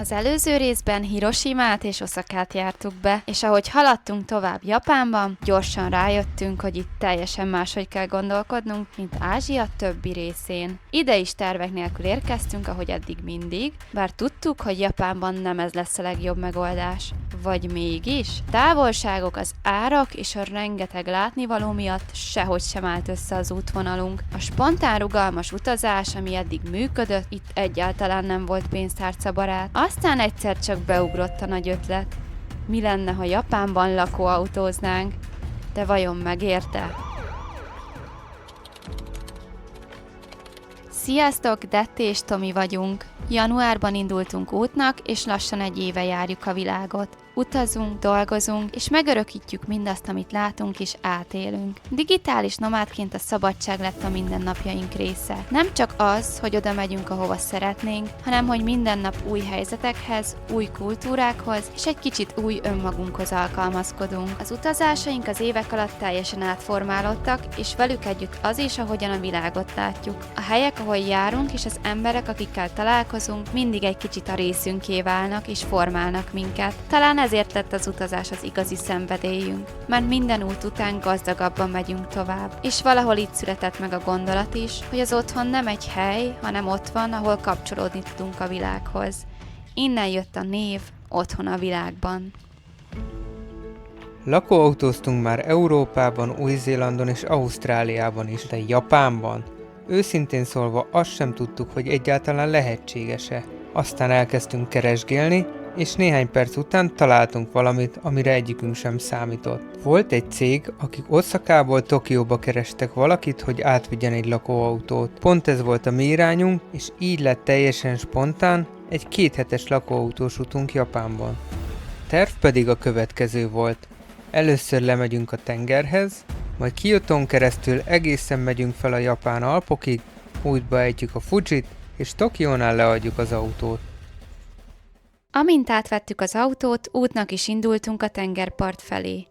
Az előző részben Hiroshimát és Oszakát jártuk be, és ahogy haladtunk tovább Japánban, gyorsan rájöttünk, hogy itt teljesen máshogy kell gondolkodnunk, mint Ázsia többi részén. Ide is tervek nélkül érkeztünk, ahogy eddig mindig, bár tudtuk, hogy Japánban nem ez lesz a legjobb megoldás. Vagy mégis? Távolságok, az árak és a rengeteg látnivaló miatt sehogy sem állt össze az útvonalunk. A spontán rugalmas utazás, ami eddig működött, itt egyáltalán nem volt pénztárcabarát. Aztán egyszer csak beugrott a nagy ötlet. Mi lenne, ha Japánban lakóautóznánk? De vajon megérte? Sziasztok, Detti és Tomi vagyunk. Januárban indultunk útnak, és lassan egy éve járjuk a világot. Utazunk, dolgozunk, és megörökítjük mindazt, amit látunk és átélünk. Digitális nomádként a szabadság lett a mindennapjaink része. Nem csak az, hogy oda megyünk, ahova szeretnénk, hanem hogy minden nap új helyzetekhez, új kultúrákhoz, és egy kicsit új önmagunkhoz alkalmazkodunk. Az utazásaink az évek alatt teljesen átformálódtak, és velük együtt az is, ahogyan a világot látjuk. A helyek, ahol járunk, és az emberek, akikkel találkozunk, mindig egy kicsit a részünké válnak és formálnak minket. Talán ezért lett az utazás az igazi szenvedélyünk, mert minden út után gazdagabban megyünk tovább. És valahol itt született meg a gondolat is, hogy az otthon nem egy hely, hanem ott van, ahol kapcsolódni tudunk a világhoz. Innen jött a név Otthon a világban. Lakóautóztunk már Európában, Új-Zélandon és Ausztráliában is, de Japánban? Őszintén szólva azt sem tudtuk, hogy egyáltalán lehetséges-e. Aztán elkezdtünk keresgélni, és néhány perc után találtunk valamit, amire egyikünk sem számított. Volt egy cég, akik Oszakából Tokióba kerestek valakit, hogy átvigyen egy lakóautót. Pont ez volt a mi irányunk, és így lett teljesen spontán egy 2 hetes lakóautós utunk Japánban. A terv pedig a következő volt. Először lemegyünk a tengerhez, majd Kioton keresztül egészen megyünk fel a japán Alpokig, útba ejtjük a Fujit, és Tokiónál leadjuk az autót. Amint átvettük az autót, útnak is indultunk a tengerpart felé.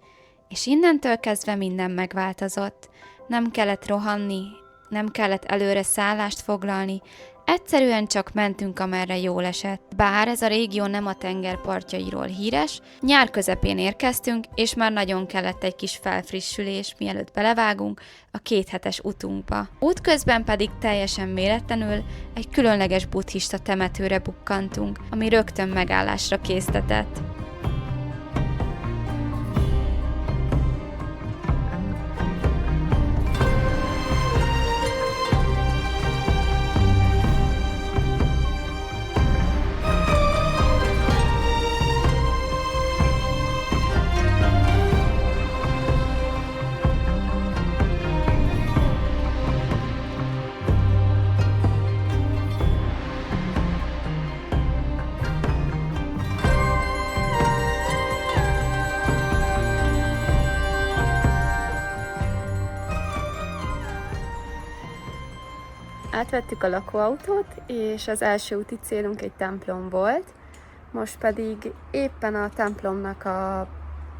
És innentől kezdve minden megváltozott. Nem kellett rohanni, nem kellett előre szállást foglalni, egyszerűen csak mentünk, amerre jól esett. Bár ez a régió nem a tengerpartjairól híres, nyár közepén érkeztünk, és már nagyon kellett egy kis felfrissülés, mielőtt belevágunk a 2 hetes utunkba. Útközben pedig teljesen véletlenül egy különleges buddhista temetőre bukkantunk, ami rögtön megállásra késztetett. Átvettük a lakóautót, és az első úti célunk egy templom volt. Most pedig éppen a templomnak a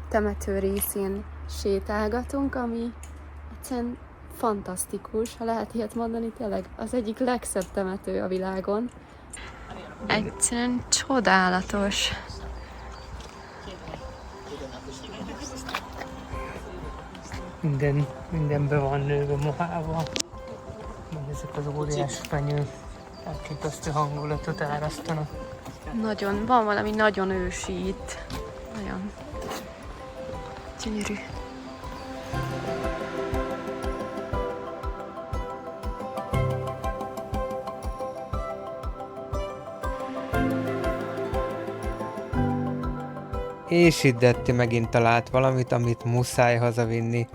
temető részén sétálgatunk, ami egyszerűen fantasztikus, ha lehet ilyet mondani, tényleg az egyik legszebb temető a világon. Egyszerűen csodálatos. Minden be van nőve mohával. Ezek az óriás fenyők elképesztő hangulatot árasztanak. Nagyon, van valami nagyon ősi itt. Nagyon gyönyörű. És itt Detti megint talált valamit, amit muszáj hazavinni.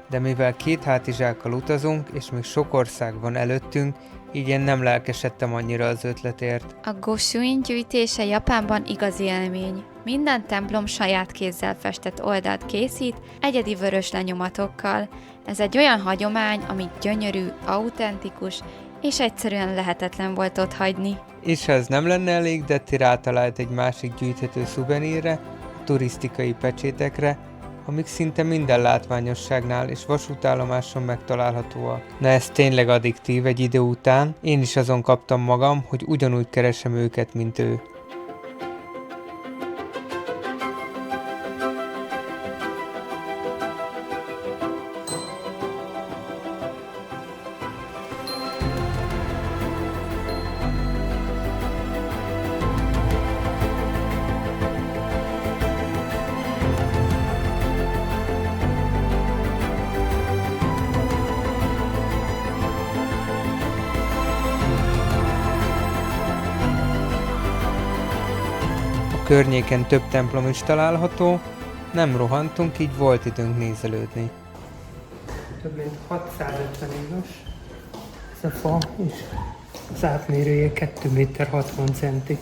De mivel 2 hátizsákkal utazunk, és még sok ország van előttünk, így én nem lelkesedtem annyira az ötletért. A Goshuin gyűjtése Japánban igazi élmény. Minden templom saját kézzel festett oldalt készít, egyedi vörös lenyomatokkal. Ez egy olyan hagyomány, ami gyönyörű, autentikus, és egyszerűen lehetetlen volt ott hagyni. És ha ez nem lenne elég, Detti rátalált egy másik gyűjthető szuvenírre, a turisztikai pecsétekre, amik szinte minden látványosságnál és vasútállomáson megtalálhatóak. Na ez tényleg addiktív egy idő után, én is azon kaptam magam, hogy ugyanúgy keresem őket, mint ő. környéken több templom is található, nem rohantunk, így volt időnk nézelődni. Több mint 650 éves ez a fa, és az átmérője 2 méter 60 centi.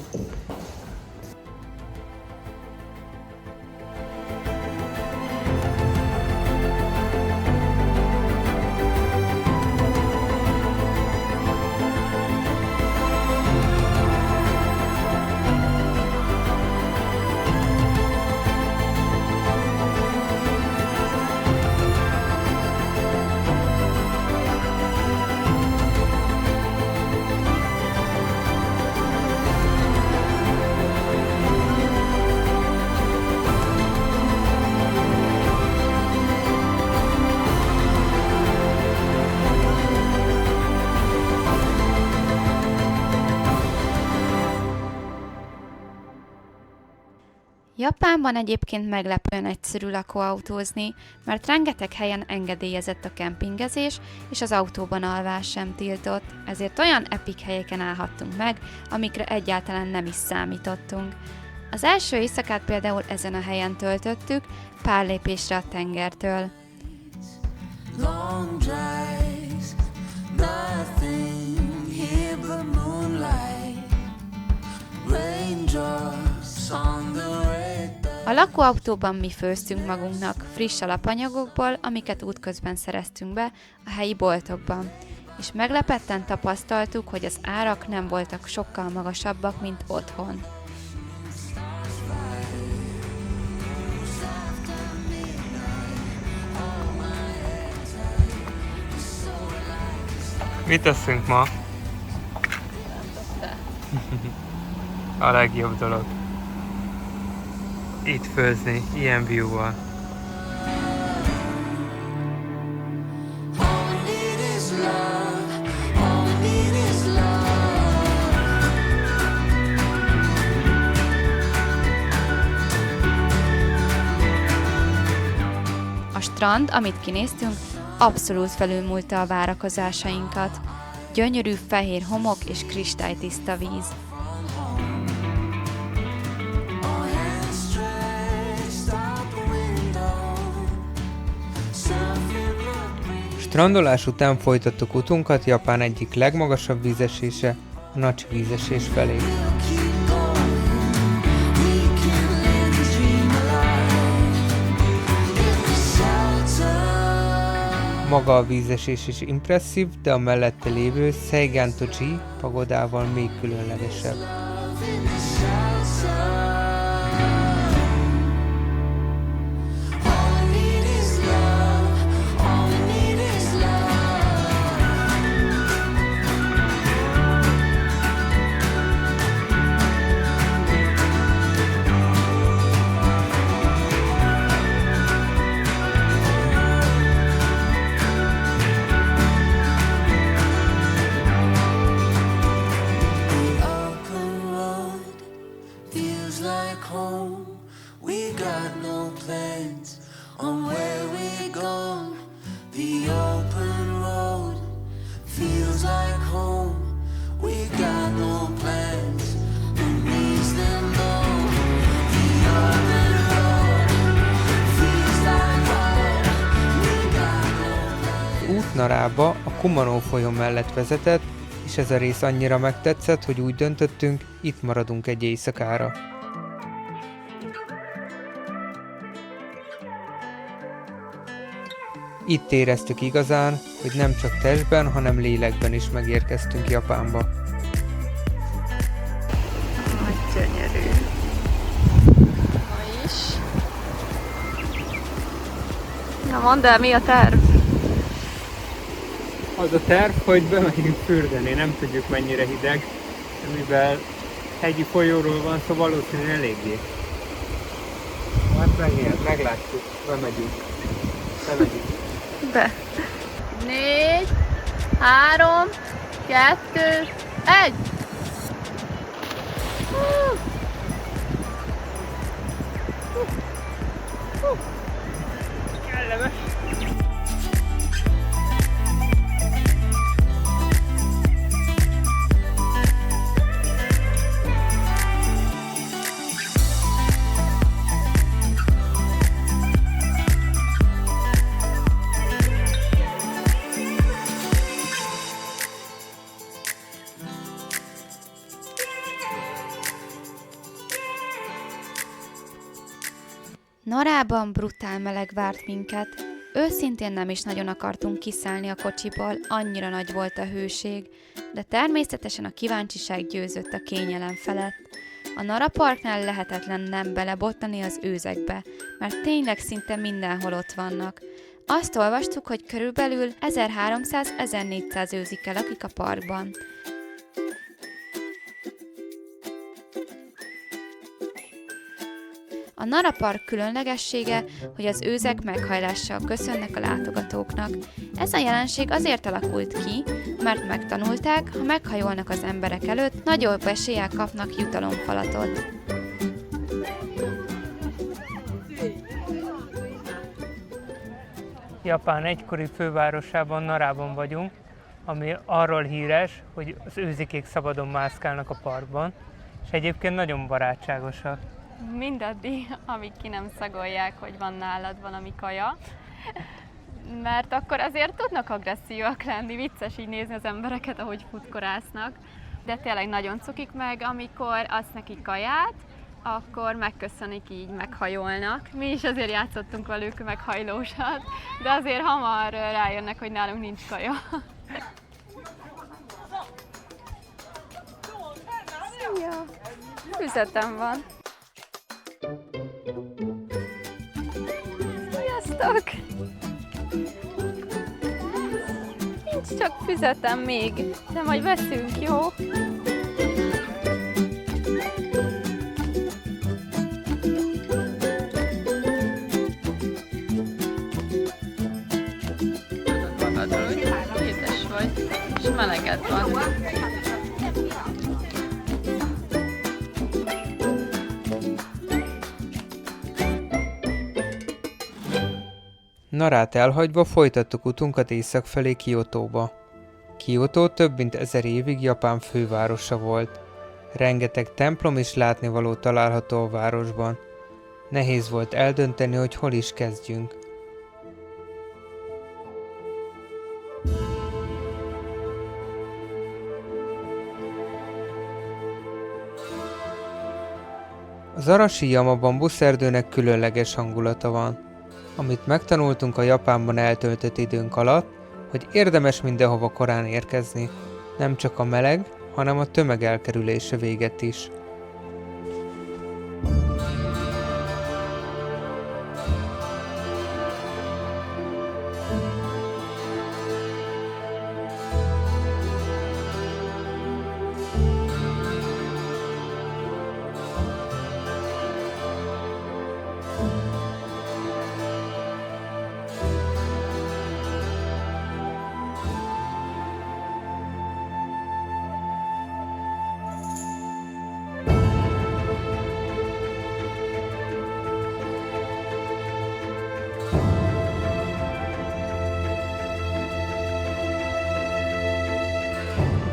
Japánban egyébként meglepően egyszerű lakóautózni, mert rengeteg helyen engedélyezett a kempingezés, és az autóban alvás sem tiltott, ezért olyan epik helyeken állhattunk meg, amikre egyáltalán nem is számítottunk. Az első éjszakát például ezen a helyen töltöttük, pár lépésre a tengertől. Long drives, nothing here but moonlight, raindrops on the red. A lakóautóban mi főztünk magunknak friss alapanyagokból, amiket útközben szereztünk be a helyi boltokban, és meglepetten tapasztaltuk, hogy az árak nem voltak sokkal magasabbak, mint otthon. Mit teszünk ma? A legjobb dolog. Itt főzni, ilyen view-val. A strand, amit kinéztünk, abszolút felülmúlta a várakozásainkat. Gyönyörű fehér homok és kristálytiszta víz. Strandolás után folytattuk utunkat Japán egyik legmagasabb vízesése, a Nachi vízesés felé. Maga a vízesés is impresszív, de a mellette lévő Seiganto-ji pagodával még különlegesebb. Narába a Kumano folyó mellett vezetett, és ez a rész annyira megtetszett, hogy úgy döntöttünk, itt maradunk egy éjszakára. Itt éreztük igazán, hogy nem csak testben, hanem lélekben is megérkeztünk Japánba. Nagy gyönyörű. Ma is. Na mondd el, mi a terv? Az a terv, hogy bemegyünk fürdeni, nem tudjuk mennyire hideg, mivel hegyi folyóról van szó, valószínűleg eléggé. Hát meglátjuk, bemegyünk. Be. 4, 3, 2, 1! Kellemes! Narában brutál meleg várt minket. Őszintén nem is nagyon akartunk kiszállni a kocsiból, annyira nagy volt a hőség, de természetesen a kíváncsiság győzött a kényelem felett. A Nara Parknál lehetetlen nem belebotlani az őzekbe, mert tényleg szinte mindenhol ott vannak. Azt olvastuk, hogy körülbelül 1300-1400 őzike lakik a parkban. A Nara Park különlegessége, hogy az őzek meghajlással köszönnek a látogatóknak. Ez a jelenség azért alakult ki, mert megtanulták, ha meghajolnak az emberek előtt, nagyobb eséllyel kapnak jutalomfalatot. Japán egykori fővárosában, Narában vagyunk, ami arról híres, hogy az őzikék szabadon mászkálnak a parkban, és egyébként nagyon barátságosak. Mindaddig, amíg ki nem szagolják, hogy van nálad valami kaja, mert akkor azért tudnak agresszívak lenni, vicces így nézni az embereket, ahogy futkorásznak, de tényleg nagyon cukik meg, amikor adsz neki kaját, akkor megköszönik, így meghajolnak. Mi is azért játszottunk velük meghajlósat, de azért hamar rájönnek, hogy nálunk nincs kaja. Szia! Füzetem van. Sziasztok! Nincs csak füzetem még, de majd veszünk, jó? Édes vagy, és meleged van. Narát elhagyva folytattuk utunkat észak felé Kiotóba. Kiotó több mint 1000 évig Japán fővárosa volt. Rengeteg templom és látnivaló található a városban. Nehéz volt eldönteni, hogy hol is kezdjünk. Az Arashi Yama bambuszerdőnek különleges hangulata van. Amit megtanultunk a Japánban eltöltött időnk alatt, hogy érdemes mindenhova korán érkezni, nem csak a meleg, hanem a tömeg elkerülése véget is.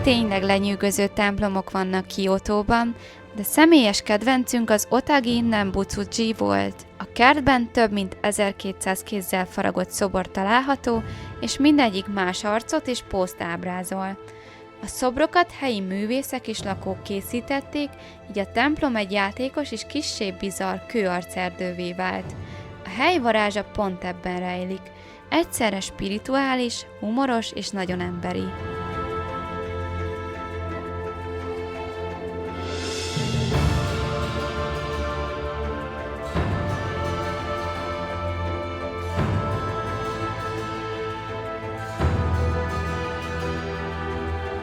Tényleg lenyűgöző templomok vannak Kiotóban, de személyes kedvencünk az Otagi Nembutsuji volt. A kertben több mint 1200 kézzel faragott szobor található, és mindegyik más arcot és pószt ábrázol. A szobrokat helyi művészek és lakók készítették, így a templom egy játékos és kissé bizarr kőarcerdővé vált. A hely varázsa pont ebben rejlik. Egyszerre spirituális, humoros és nagyon emberi.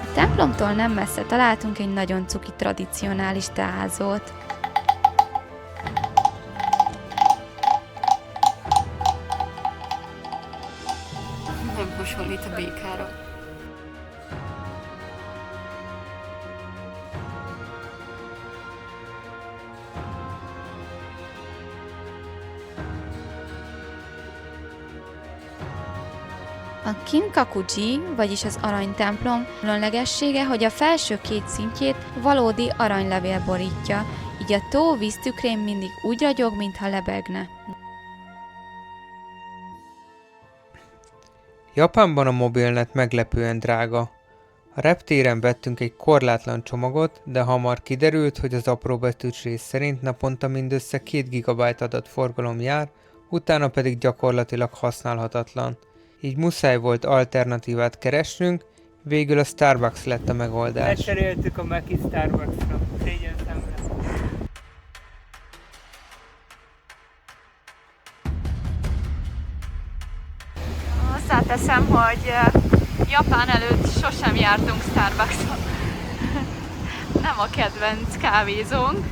A templomtól nem messze találtunk egy nagyon cuki tradicionális teázót. Nem hasonlít a békára. A Kinkakuji, vagyis az aranytemplom különlegessége, hogy a felső két szintjét valódi aranylevél borítja, így a tó víztükrén mindig úgy ragyog, mintha lebegne. Japánban a mobilnet meglepően drága. A reptéren vettünk egy korlátlan csomagot, de hamar kiderült, hogy az apróbetűs rész szerint naponta mindössze 2 GB adatforgalom jár, utána pedig gyakorlatilag használhatatlan. Így muszáj volt alternatívát keresnünk, végül a Starbucks lett a megoldás. Lecseréltük a Maki Starbucksra, szégyen szemre. Hozzáteszem, hogy Japán előtt sosem jártunk Starbuckson. Nem a kedvenc kávézónk,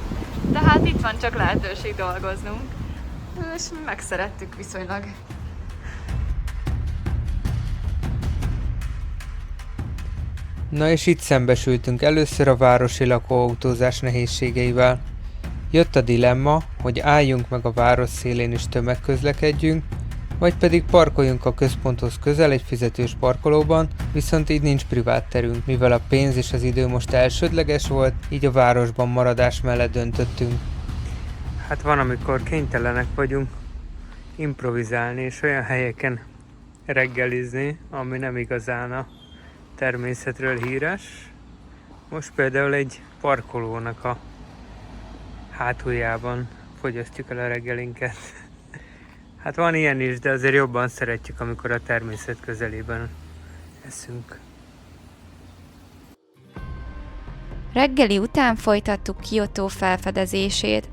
de hát itt van csak lehetőség dolgoznunk. És megszerettük viszonylag. Na és itt szembesültünk először a városi lakóautózás nehézségeivel. Jött a dilemma, hogy álljunk meg a város szélén és tömegközlekedjünk, vagy pedig parkoljunk a központhoz közel egy fizetős parkolóban, viszont így nincs privát terünk. Mivel a pénz és az idő most elsődleges volt, így a városban maradás mellett döntöttünk. Hát van, amikor kénytelenek vagyunk improvizálni és olyan helyeken reggelizni, ami nem igazán a természetről híres. Most például egy parkolónak a hátuljában fogyasztjuk el a reggelinket. Hát van ilyen is, de azért jobban szeretjük, amikor a természet közelében eszünk. Reggeli után folytattuk Kiotó felfedezését.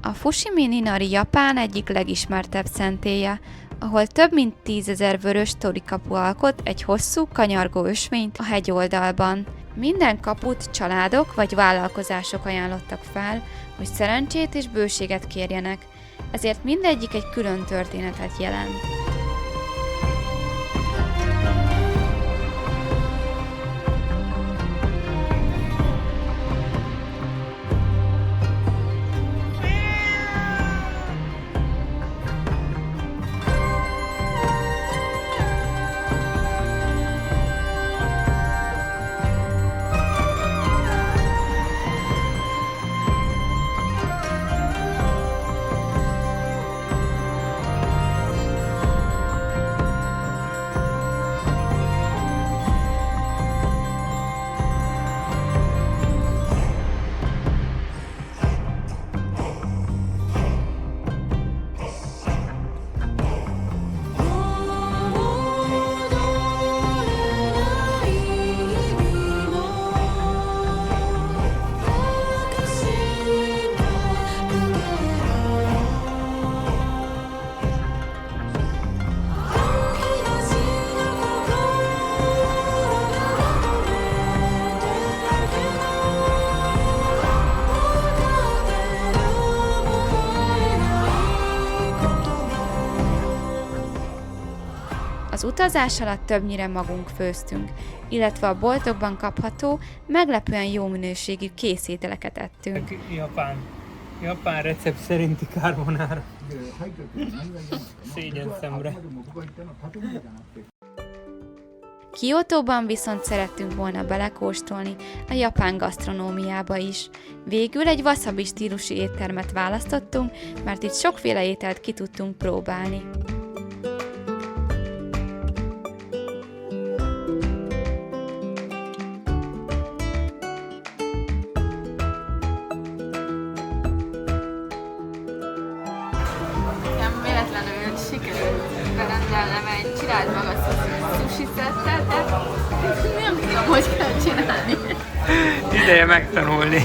A Fushimi Inari Japán egyik legismertebb szentélye, ahol több mint 10 000 vörös torikapu alkot egy hosszú, kanyargó ösvényt a hegyoldalban. Minden kaput családok vagy vállalkozások ajánlottak fel, hogy szerencsét és bőséget kérjenek, ezért mindegyik egy külön történetet jelent. Az utazás alatt többnyire magunk főztünk, illetve a boltokban kapható, meglepően jó minőségű készételeket ettünk. Japán recept szerinti carbonara. Szégyen szemre. Kiotóban viszont szerettünk volna belekóstolni a japán gasztronómiába is. Végül egy wasabi stílusú éttermet választottunk, mert itt sokféle ételt ki tudtunk próbálni. Véletlenül sikerült berendelnem egy csináld maga sushi szettet, de nem tudom, hogy kell csinálni. Ideje megtanulni.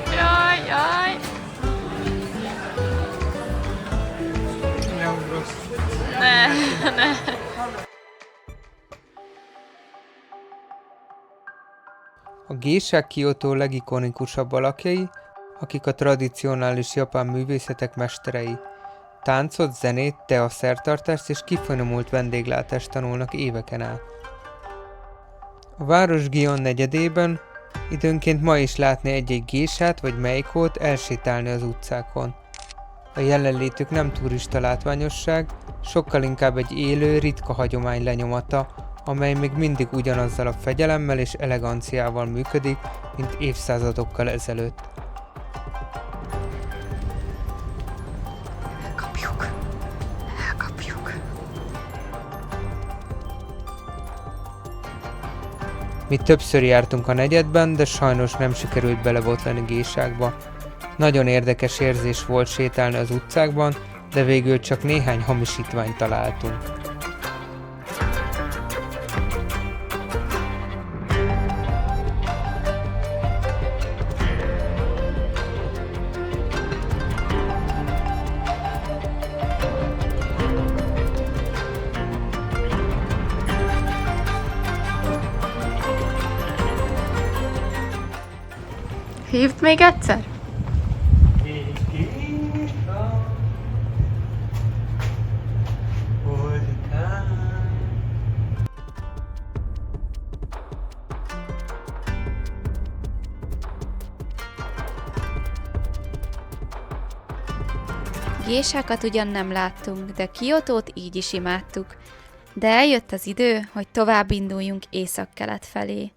Jaj, jaj! Nem rossz. Ne. A géisák Kiotó legikonikusabb alakjai, akik a tradicionális japán művészetek mesterei. Táncot, zenét, teaszertartást és kifinomult vendéglátást tanulnak éveken át. A város Gion negyedében időnként ma is látni egy-egy géisát vagy meikót elsétálni az utcákon. A jelenlétük nem turista látványosság, sokkal inkább egy élő, ritka hagyomány lenyomata, amely még mindig ugyanazzal a fegyelemmel és eleganciával működik, mint évszázadokkal ezelőtt. Elkapjuk. Mi többször jártunk a negyedben, de sajnos nem sikerült belebotlani gésákba. Nagyon érdekes érzés volt sétálni az utcákban, de végül csak néhány hamisítványt találtunk. Hívd még egyszer? Gésákat ugyan nem láttunk, de Kiotót így is imádtuk. De eljött az idő, hogy tovább induljunk északkelet felé.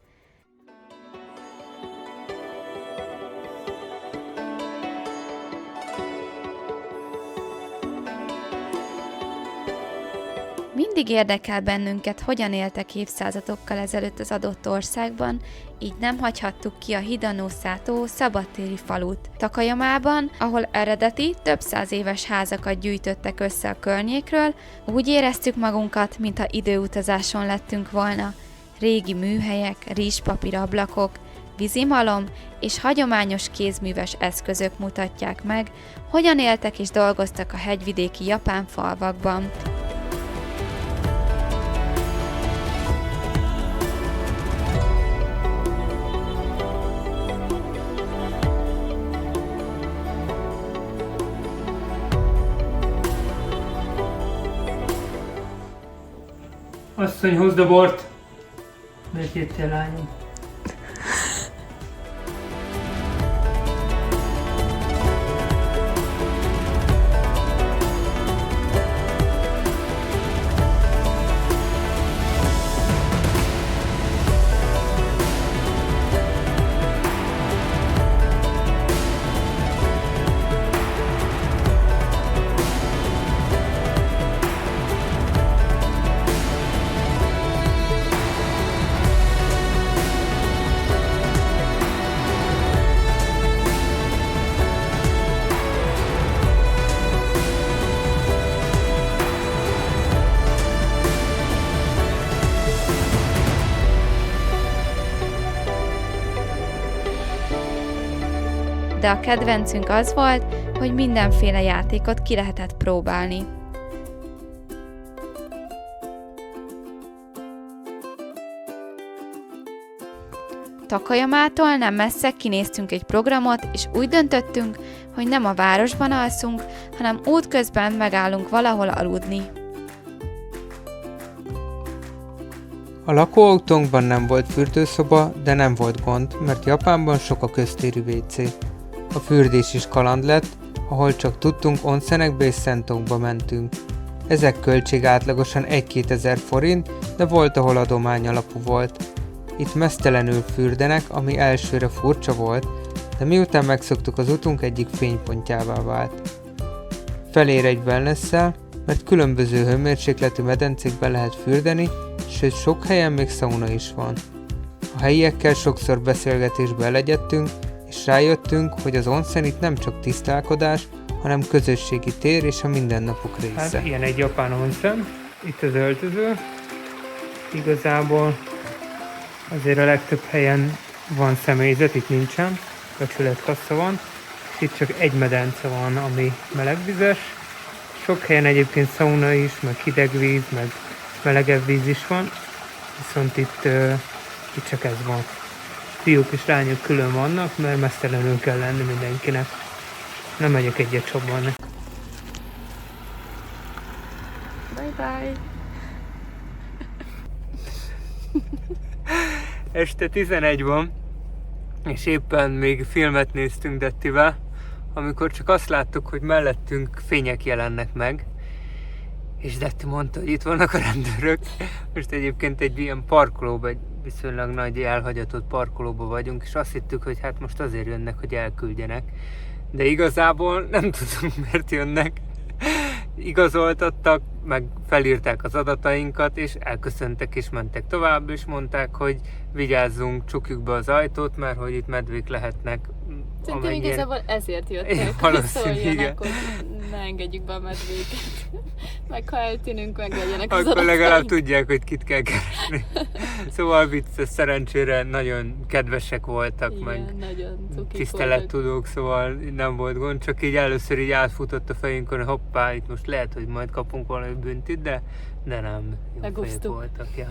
Mindig érdekel bennünket, hogyan éltek évszázadokkal ezelőtt az adott országban, így nem hagyhattuk ki a Hidano Sato szabadtéri falut. Takayamában, ahol eredeti, több száz éves házakat gyűjtöttek össze a környékről, úgy éreztük magunkat, mintha időutazáson lettünk volna. Régi műhelyek, rizspapír ablakok, vízimalom és hagyományos kézműves eszközök mutatják meg, hogyan éltek és dolgoztak a hegyvidéki japán falvakban. Asszony, hozd a bort! Megértél, lányom? De a kedvencünk az volt, hogy mindenféle játékot ki lehetett próbálni. Takayamától nem messze kinéztünk egy programot, és úgy döntöttünk, hogy nem a városban alszunk, hanem útközben megállunk valahol aludni. A lakóautónkban nem volt fürdőszoba, de nem volt gond, mert Japánban sok a köztéri WC. A fürdés is kaland lett, ahol csak tudtunk onsenekbe és szentokba mentünk. Ezek költség átlagosan 1-2 ezer forint, de volt, ahol adomány alapú volt. Itt meztelenül fürdenek, ami elsőre furcsa volt, de miután megszoktuk, az utunk egyik fénypontjává vált. Felér egy wellness-szel, mert különböző hőmérsékletű medencékben lehet fürdeni, sőt sok helyen még szauna is van. A helyiekkel sokszor beszélgetésbe elegyedtünk, és rájöttünk, hogy az onsen itt nem csak tisztálkodás, hanem közösségi tér és a mindennapok része. Hát ilyen egy japán onsen, itt az öltöző. Igazából azért a legtöbb helyen van személyzet, itt nincsen, becsületkassa van, és itt csak egy medence van, ami melegvizes. Sok helyen egyébként szauna is, meg hideg víz, meg melegebb víz is van, viszont itt csak ez van. Fiúk és lányok külön vannak, mert mesztelenül kell lenni mindenkinek. Nem megyek egyet csobbanni. Bye-bye! Este 11 van, és éppen még filmet néztünk Dettivel, amikor csak azt láttuk, hogy mellettünk fények jelennek meg, és Detti mondta, hogy itt vannak a rendőrök. Most egyébként egy ilyen parkolóban, egy viszonylag nagy elhagyatott parkolóban vagyunk, és azt hittük, hogy hát most azért jönnek, hogy elküldjenek. De igazából nem tudom, miért jönnek. igazoltattak, meg felírták az adatainkat, és elköszöntek és mentek tovább, és mondták, hogy vigyázzunk, csukjuk be az ajtót, mert hogy itt medvék lehetnek. Szerintem igazából ezért jöttek, Igen, hogy valószínű, igen. szóljanak, hogy ne engedjük be a medvéket. Meg ha eltűnünk, meg legyenek az Akkor legalább adataink. tudják, hogy kit kell keresni. Szóval vicces, szerencsére nagyon kedvesek voltak, Igen, meg nagyon cukik voltak. tisztelettudók, szóval nem volt gond, csak így először így átfutott a fejünkön, hogy hoppá, itt most lehet, hogy majd kapunk valami büntit, de nem, jó fejek Megúsztuk. voltak. Ja.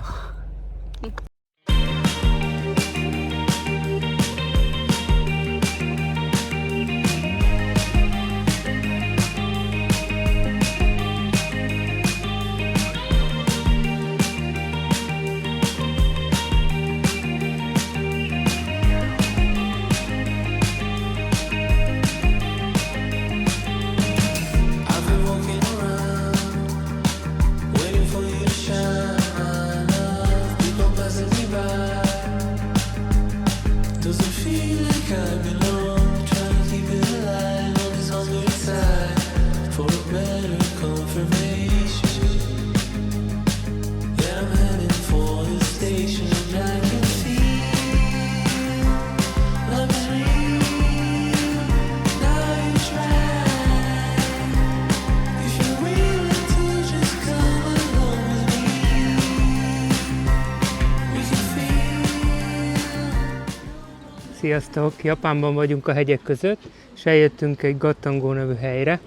I've been walking around, waiting for you to shine. People passing me by. Doesn't feel like I belong. Trying to keep it alive on this hungry side for a better confirmation. That I'm heading for the station. I can feel love is real. Now you try. If you're willing to just come along with me, we can feel. Sziasztok! Japánban vagyunk a hegyek között, és eljöttünk egy Gattangó nevű helyre,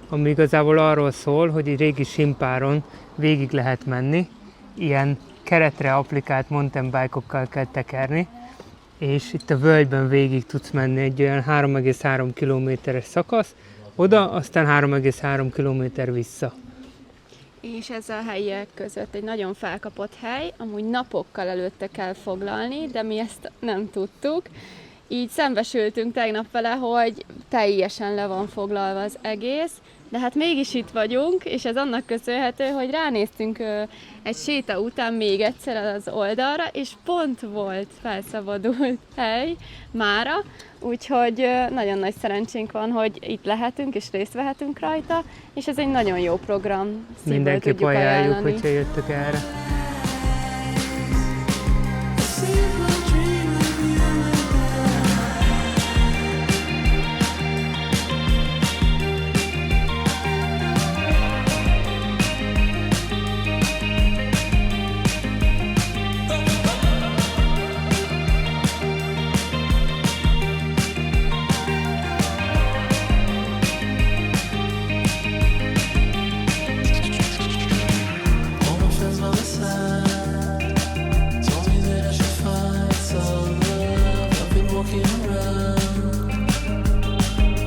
ami igazából arról szól, hogy egy régi simpáron végig lehet menni, ilyen keretre applikált mountain bike-okkal kell tekerni, és itt a völgyben végig tudsz menni egy olyan 3,3 kilométeres szakasz, oda, aztán 3,3 kilométer vissza. És ez a helyiek között egy nagyon felkapott hely, amúgy napokkal előtte kell foglalni, de mi ezt nem tudtuk. Így szembesültünk tegnap vele, hogy teljesen le van foglalva az egész, de hát mégis itt vagyunk, és ez annak köszönhető, hogy ránéztünk egy séta után még egyszer az oldalra, és pont volt felszabadult hely mára, úgyhogy nagyon nagy szerencsénk van, hogy itt lehetünk és részt vehetünk rajta, és ez egy nagyon jó program. Szívből Mindenképp tudjuk ajánljuk, ajánlani. hogyha jöttök erre. All my friends by my side told me that I should find some love. I've been walking around,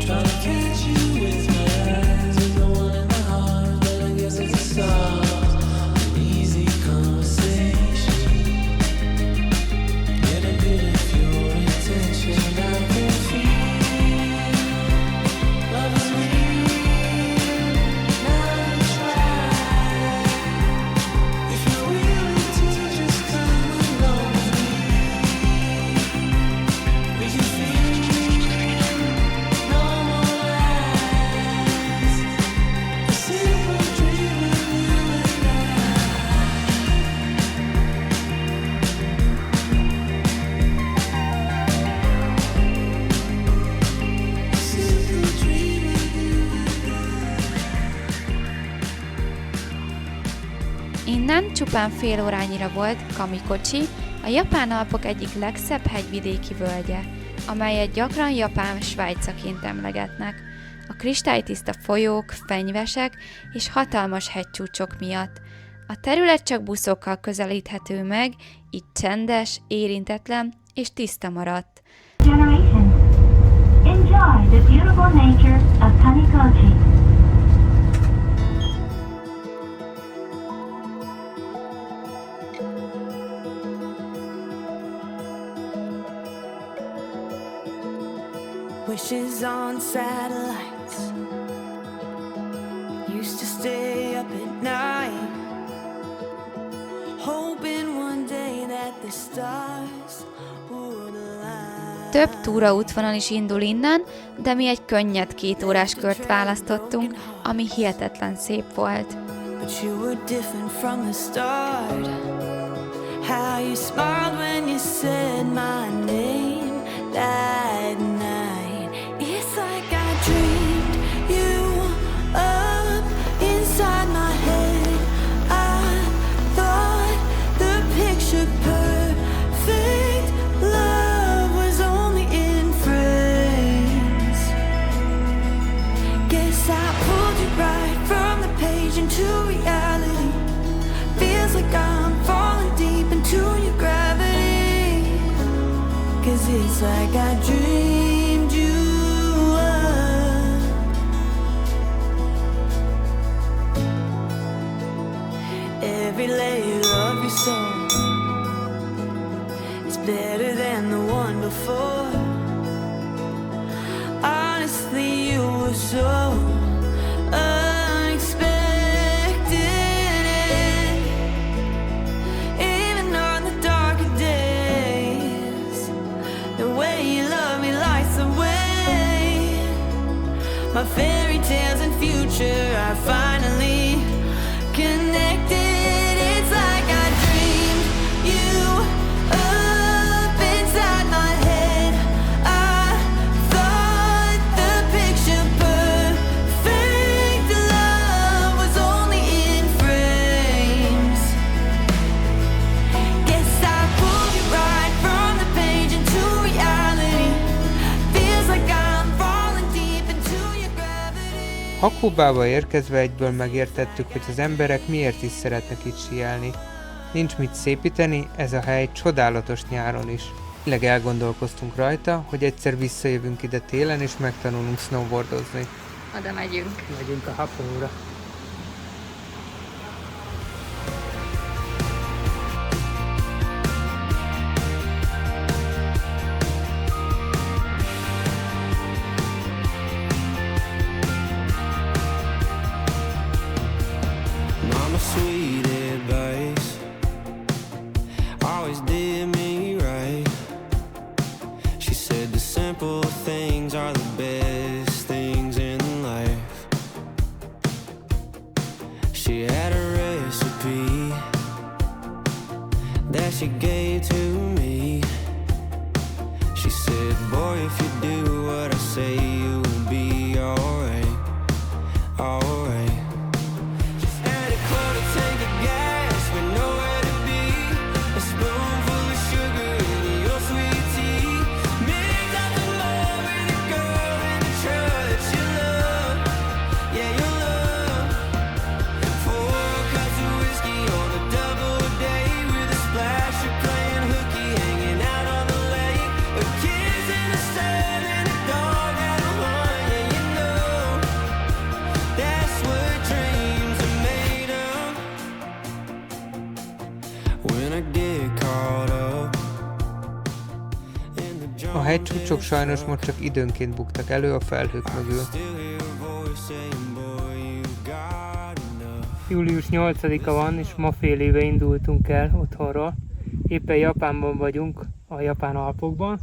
trying to catch you with my eyes. There's no one in my heart, but I guess it's a start. An easy conversation. Get a bit of your attention. I can feel love is real. Now you try. If you're willing to just come along with me, we can feel no more lies. A simple dream of you and I. A simple dream of you and I. Innen csupán fél órányira volt Kamikochi, a Japán Alpok egyik legszebb hegyvidéki völgye, amelyet gyakran Japán Svájcaként emlegetnek. A kristálytiszta folyók, fenyvesek és hatalmas hegycsúcsok miatt. A terület csak buszokkal közelíthető meg, így csendes, érintetlen és tiszta maradt. Generation. Enjoy the beautiful nature of Kamikochi. Wishes on satellites. Used to stay up at night, hoping one day that the stars would align. Több túraútvonal is indul innen, de mi egy könnyed 2 órás kört választottunk, ami hihetetlen szép volt. But you were different from the start. How you smiled when you said my name that night. It's like I dreamed you up inside my head. I thought the picture perfect love was only in frames. Guess I pulled you right from the page into reality. Feels like I'm falling deep into your gravity. 'Cause it's like I dreamed you up. Every layer of your soul is better than the one before. Honestly, you were so unexpected. Even on the darker days, the way you love me lights the way. My fairy tales and future are finally connected. It's like I dreamed you up inside my head. I thought the picture perfect love was only in frames. Guess I pulled you right from the page into reality. Feels like I'm falling deep into your gravity. Hakobába érkezve egyből megértettük, hogy az emberek miért is szeretnek itt síelni. Nincs mit szépíteni, ez a hely csodálatos nyáron is. Tényleg elgondolkoztunk rajta, hogy egyszer visszajövünk ide télen és megtanulunk snowboardozni. Oda megyünk. Megyünk a Hapóra. Mama, sweet advice always did me right. She said the simple things are the best things in life. She had a recipe that she gave to me. She said, boy, if you do what I say, you'll be alright, alright. Had a quarter tank of gas with nowhere to be. A spoonful of sugar in your sweet tea. Mixed up the love with a girl in the church you love. Yeah, you love. 4 cups of whiskey on a double day with a splash of playing hooky hanging out on the lake. A kiss in the sun and a dog at a hunt. Yeah, you know that's what dreams are made of. When I get caught up in the A hegycsúcsok sajnos most csak időnként buktak elő a felhők mögül. still hear a voice saying, boy, you got enough. Július 8-a van, és ma fél éve indultunk el otthonról. Éppen Japánban vagyunk, a Japán Alpokban,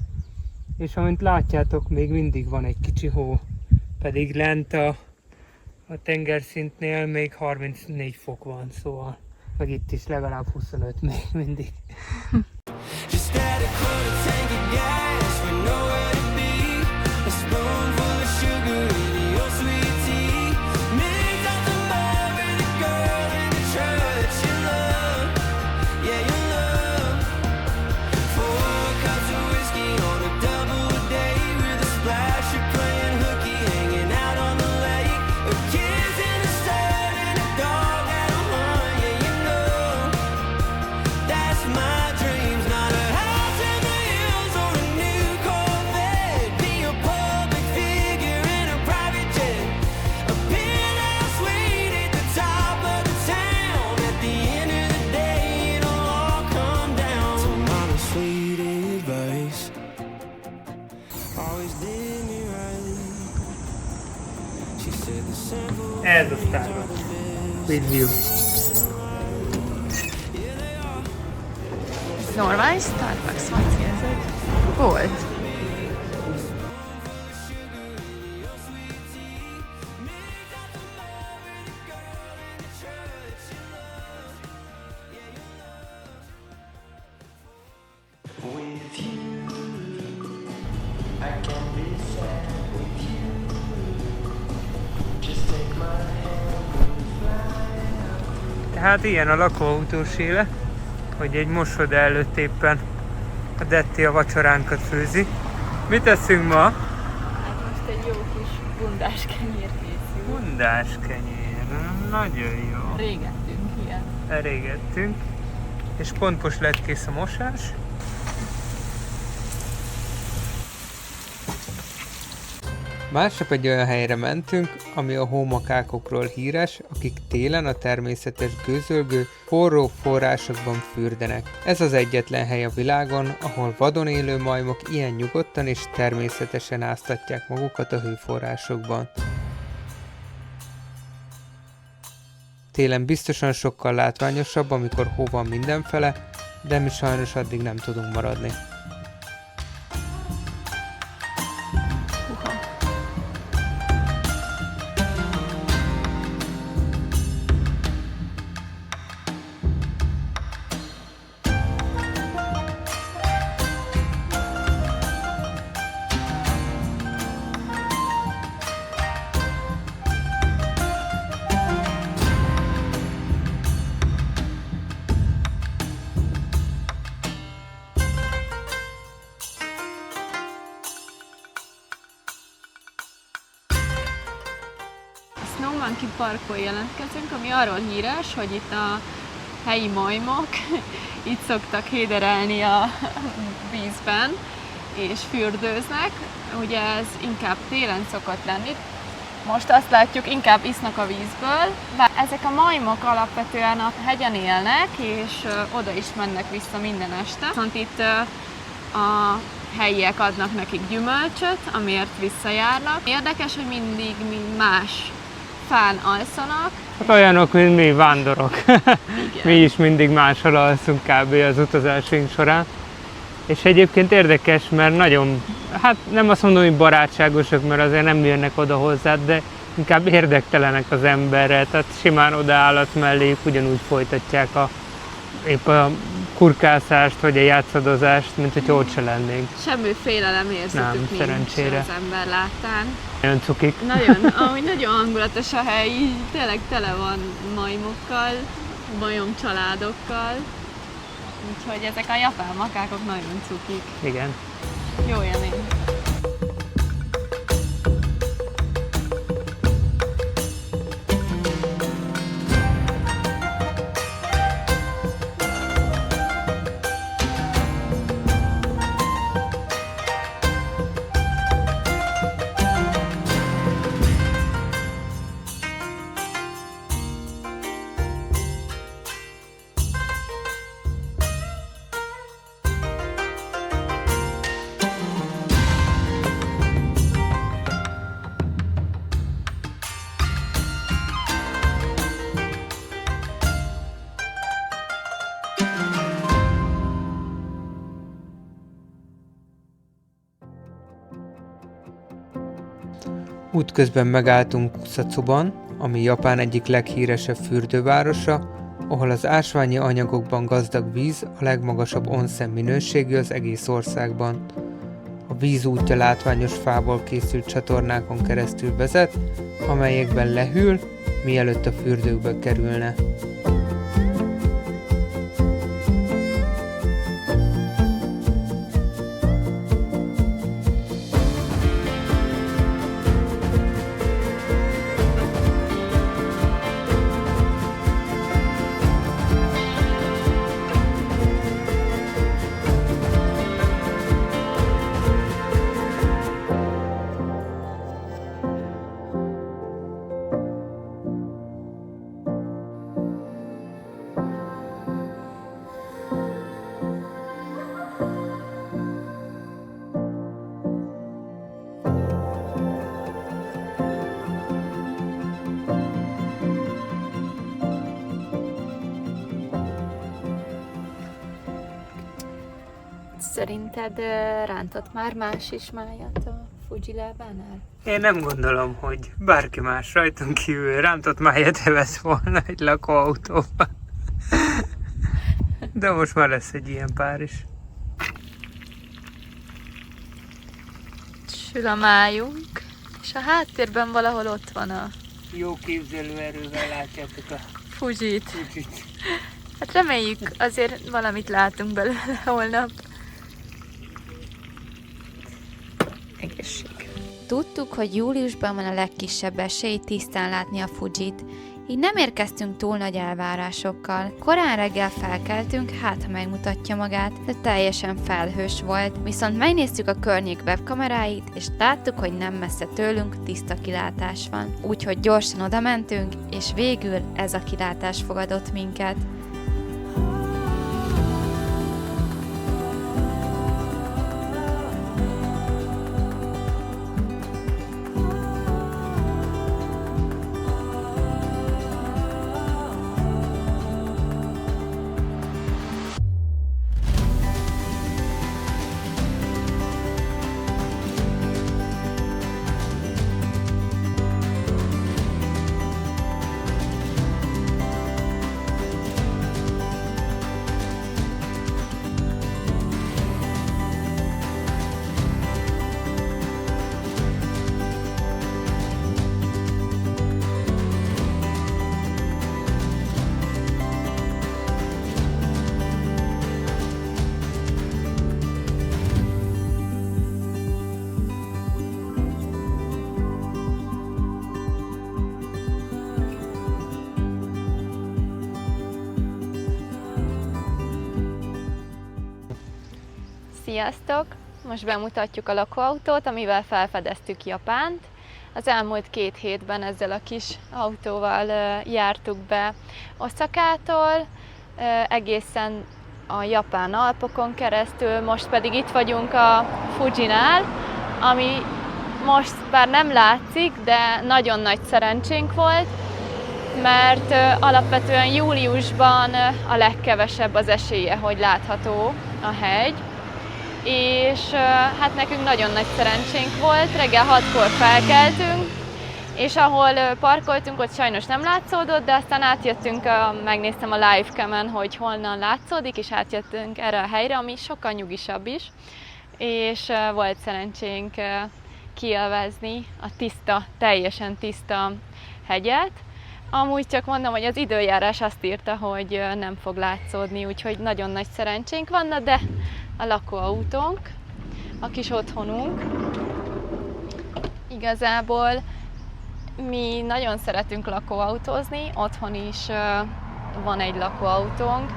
és amint látjátok, még mindig van egy kicsi hó. Pedig lent a tengerszintnél még 34 fok van, szóval meg itt is legalább 25 még mindig. Just had a quarter tank of gas with nowhere to be. A spoonful of sugar in your sweet tea. Mixed up the mud with a girl in the church you love. Yeah, you love. 4 cups of whiskey on a double day with a splash of playing hooky hanging out on the lake. A kiss in the sun and a dog at a hunt. Yeah, you know that's my dreams. Not a house in the hills or a new Corvette. Be a public figure in a private jet. A penthouse suite at the top of the town. At the end of the day, it'll all come down to mama's sweet advice. Always did me right. She said the simple Ez a Starbucks. With you. Normális Starbucks, vagy ez egy volt. Tehát ilyen a lakóautós élet, hogy egy mosóda előtt éppen a Detti a vacsoránkat főzi. Mit teszünk ma? Hát most egy jó kis bundás kenyér készül. Bundás kenyér. Nagyon jó. Régettünk ilyen. Elégettünk. És pont most lett kész a mosás. Másnap egy olyan helyre mentünk, ami a hómakákokról híres, akik télen a természetes gőzölgő, forró forrásokban fürdenek. Ez az egyetlen hely a világon, ahol vadon élő majmok ilyen nyugodtan és természetesen áztatják magukat a hőforrásokban. Télen biztosan sokkal látványosabb, amikor hó van mindenfele, de mi sajnos addig nem tudunk maradni. Snowmonkey Parkon jelentkezünk, ami arról híres, hogy itt a helyi majmok itt szoktak héderelni a vízben, és fürdőznek. Ugye ez inkább télen szokott lenni. Most azt látjuk, inkább isznak a vízből. Ezek a majmok alapvetően a hegyen élnek, és oda is mennek vissza minden este. Viszont itt a helyiek adnak nekik gyümölcsöt, amiért visszajárnak. Érdekes, hogy mindig más fán alszanak. Hát olyanok, mint mi, vándorok. Mi is mindig máshol alszunk kb. Az utazásaink során. És egyébként érdekes, mert nagyon, hát nem azt mondom, hogy barátságosak, mert azért nem jönnek oda hozzád, de inkább érdektelenek az emberre, tehát simán odaállatsz melléjük, ugyanúgy folytatják épp a kurkászást, vagy a játszadozást, mint hogy ott se lennénk. Semmi félelem érzetük nincs szerencsére. az ember láttán. Nagyon cukik. Ahogy nagyon hangulatos a hely, így tényleg tele van majmokkal, majomcsaládokkal. Úgyhogy ezek a japán makákok nagyon cukik. Igen. Jó élmény. Útközben megálltunk Kusatsuban, ami Japán egyik leghíresebb fürdővárosa, ahol az ásványi anyagokban gazdag víz a legmagasabb onsen minőségű az egész országban. A víz útja látványos fából készült csatornákon keresztül vezet, amelyekben lehűl, mielőtt a fürdőkbe kerülne. Szerinted rántott már más is májat a Fuji lábánál? Én nem gondolom, hogy bárki más rajtunk kívül rántott májat evesz volna egy lakóautóban. De most már lesz egy ilyen pár is. Sül a májunk, és a háttérben valahol ott van a Jó képzelőerővel látjátok a Fujit. Fujit. Hát reméljük, azért valamit látunk belőle holnap. Egészség. Tudtuk, hogy júliusban van a legkisebb esély tisztán látni a Fujit, így nem érkeztünk túl nagy elvárásokkal. Korán reggel felkeltünk, hát ha megmutatja magát, de teljesen felhős volt. Viszont megnéztük a környék webkameráit, és láttuk, hogy nem messze tőlünk tiszta kilátás van. Úgyhogy gyorsan oda mentünk, és végül ez a kilátás fogadott minket. Sziasztok! Most bemutatjuk a lakóautót, amivel felfedeztük Japánt. Az elmúlt 2 hétben ezzel a kis autóval jártuk be Oszakától, egészen a japán Alpokon keresztül, most pedig itt vagyunk a Fujinál, ami most bár nem látszik, de nagyon nagy szerencsénk volt, mert alapvetően júliusban a legkevesebb az esélye, hogy látható a hegy. És hát nekünk nagyon nagy szerencsénk volt, reggel 6-kor felkeltünk, és ahol parkoltunk, ott sajnos nem látszódott, de aztán átjöttünk, megnéztem a livecam-en, hogy honnan látszódik, és átjöttünk erre a helyre, ami sokkal nyugisabb is, és volt szerencsénk kielvezni a tiszta, teljesen tiszta hegyet. Amúgy csak mondom, hogy az időjárás azt írta, hogy nem fog látszódni, úgyhogy nagyon nagy szerencsénk van, de a lakóautónk, a kis otthonunk. Igazából mi nagyon szeretünk lakóautózni, otthon is van egy lakóautónk,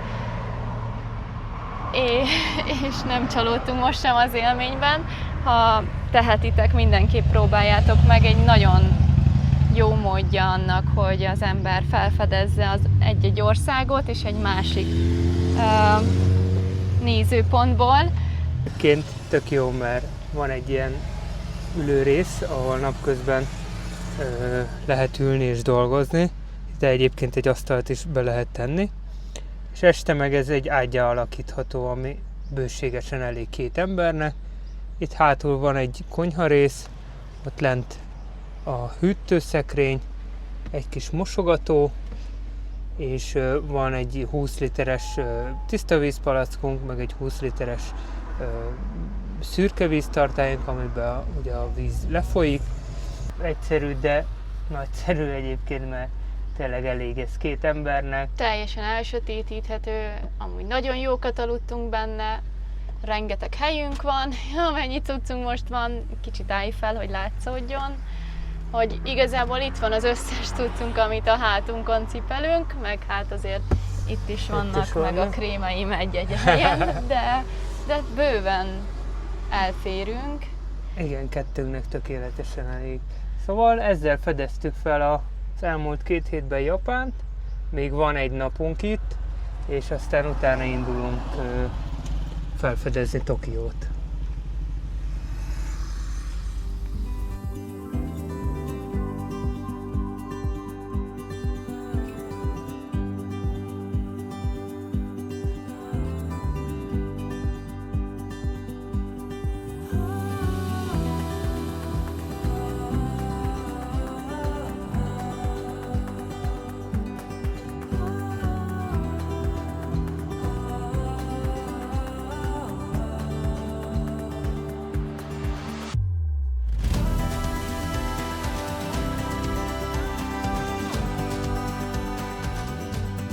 és nem csalódtunk most sem az élményben. Ha tehetitek, mindenképp próbáljátok meg, egy nagyon jó módja annak, hogy az ember felfedezze az egy-egy országot és egy másik nézőpontból. Egyébként tök jó, mert van egy ilyen ülőrész, ahol napközben lehet ülni és dolgozni, de egyébként egy asztalt is be lehet tenni. És este meg ez egy ággyá alakítható, ami bőségesen elég 2 embernek. Itt hátul van egy konyharész, ott lent a hűtőszekrény, egy kis mosogató, és van egy 20 literes tiszta vízpalackunk, meg egy 20 literes szürke víztartályunk, amiben ugye a víz lefolyik. Egyszerű, de nagyszerű egyébként, mert tényleg elég ez 2 embernek. Teljesen elsötétíthető, amúgy nagyon jókat aludtunk benne, rengeteg helyünk van, amennyi cuccunk most van, kicsit állj fel, hogy látszódjon, hogy igazából itt van az összes cuccunk, amit a hátunkon cipelünk, meg hát azért itt is vannak, meg a krémeim egy-egy helyen, de bőven elférünk. Igen, kettőnknek tökéletesen elég. Szóval ezzel fedeztük fel az elmúlt 2 hétben Japánt, még van egy napunk itt, és aztán utána indulunk felfedezni Tokiót.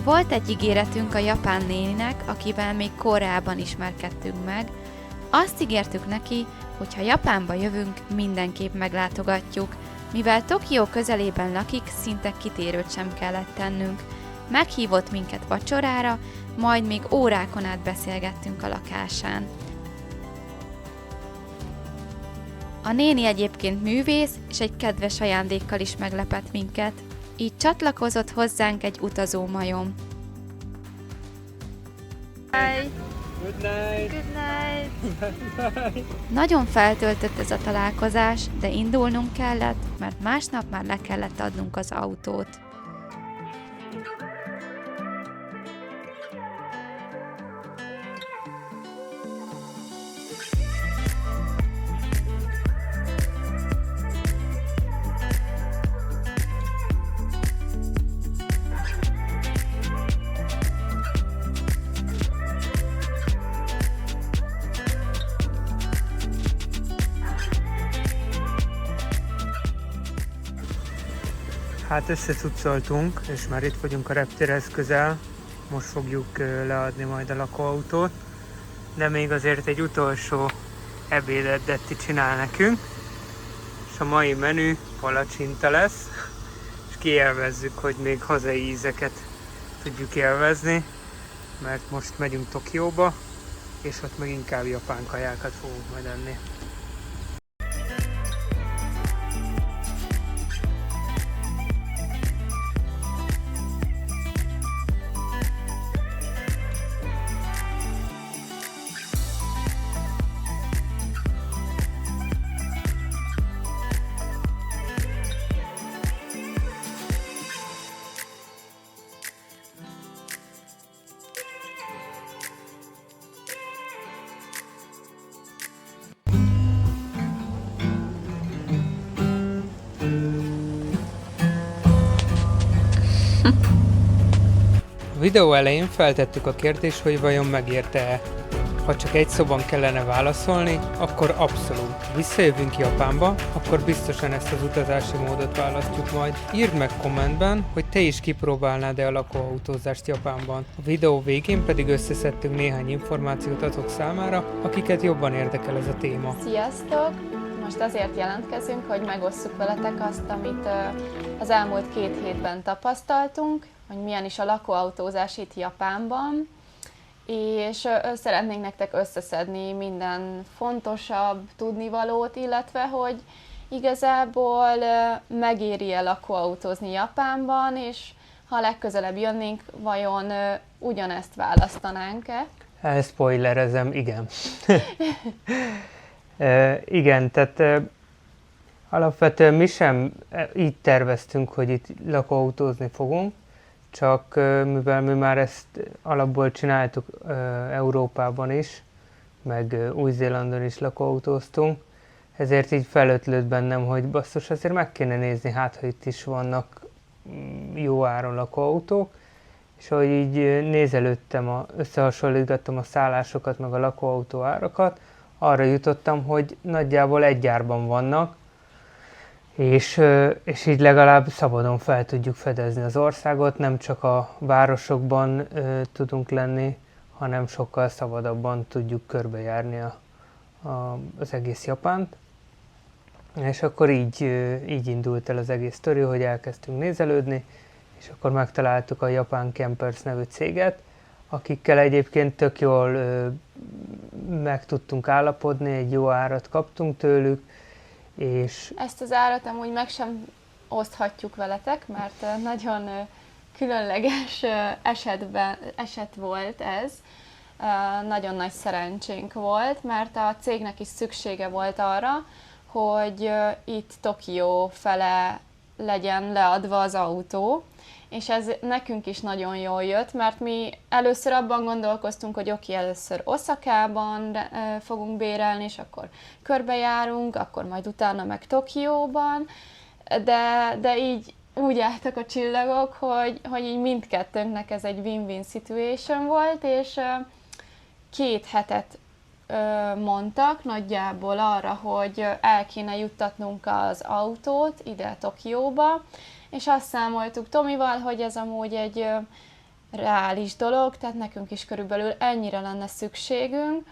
Volt egy ígéretünk a japán néninek, akivel még korábban ismerkedtünk meg. Azt ígértük neki, hogy ha Japánba jövünk, mindenképp meglátogatjuk. Mivel Tokió közelében lakik, szinte kitérőt sem kellett tennünk. Meghívott minket vacsorára, majd még órákon át beszélgettünk a lakásán. A néni egyébként művész, és egy kedves ajándékkal is meglepett minket. Így csatlakozott hozzánk egy utazó majom. Good night! Good night! Nagyon feltöltött ez a találkozás, de indulnunk kellett, mert másnap már le kellett adnunk az autót. Hát összecuccoltunk, és már itt vagyunk a reptérhez közel. Most fogjuk leadni majd a lakóautót. De még azért egy utolsó ebédet Detti csinál nekünk. És a mai menü palacsinta lesz. És kielvezzük, hogy még hazai ízeket tudjuk élvezni. Mert most megyünk Tokióba, és ott meg inkább japán kajákat fogunk majd enni. A videó elején feltettük a kérdést, hogy vajon megérte-e. Ha csak egy szóban kellene válaszolni, akkor abszolút. Visszajövünk Japánba, akkor biztosan ezt az utazási módot választjuk majd. Írd meg kommentben, hogy te is kipróbálnád-e a lakóautózást Japánban. A videó végén pedig összeszedtünk néhány információt azok számára, akiket jobban érdekel ez a téma. Sziasztok! Most azért jelentkezünk, hogy megosszuk veletek azt, amit az elmúlt 2 hétben tapasztaltunk, hogy milyen is a lakóautózás itt Japánban, és szeretnénk nektek összeszedni minden fontosabb tudnivalót, illetve hogy igazából megéri-e lakóautózni Japánban, és ha legközelebb jönnénk, vajon ugyanezt választanánk-e? Spoilerezem, igen. Igen, tehát alapvetően mi sem így terveztünk, hogy itt lakóautózni fogunk, csak mivel mi már ezt alapból csináltuk Európában is, meg Új-Zélandon is lakóautóztunk, ezért így felötlött bennem, hogy basszus, azért meg kéne nézni, hát ha itt is vannak jó áron lakóautók, és ahogy így nézelődtem, összehasonlítottam a szállásokat, meg a lakóautó árakat, arra jutottam, hogy nagyjából egy árban vannak, és így legalább szabadon fel tudjuk fedezni az országot, nem csak a városokban tudunk lenni, hanem sokkal szabadabban tudjuk körbejárni az egész Japánt. És akkor így indult el az egész sztori, hogy elkezdtünk nézelődni, és akkor megtaláltuk a Japan Campers nevű céget, akikkel egyébként tök jól meg tudtunk állapodni, egy jó árat kaptunk tőlük, és Ezt az árat amúgy meg sem oszthatjuk veletek, mert nagyon különleges eset volt ez. Nagyon nagy szerencsénk volt, mert a cégnek is szüksége volt arra, hogy itt Tokió fele legyen leadva az autó, és ez nekünk is nagyon jól jött, mert mi először abban gondolkoztunk, hogy oké, először Oszakában fogunk bérelni, és akkor körbejárunk, akkor majd utána meg Tokióban, de így úgy álltak a csillagok, hogy így mindkettőnknek ez egy win-win situation volt, és 2 hetet mondtak nagyjából arra, hogy el kéne juttatnunk az autót ide Tokióba, és azt számoltuk Tomival, hogy ez amúgy egy reális dolog, tehát nekünk is körülbelül ennyire lenne szükségünk,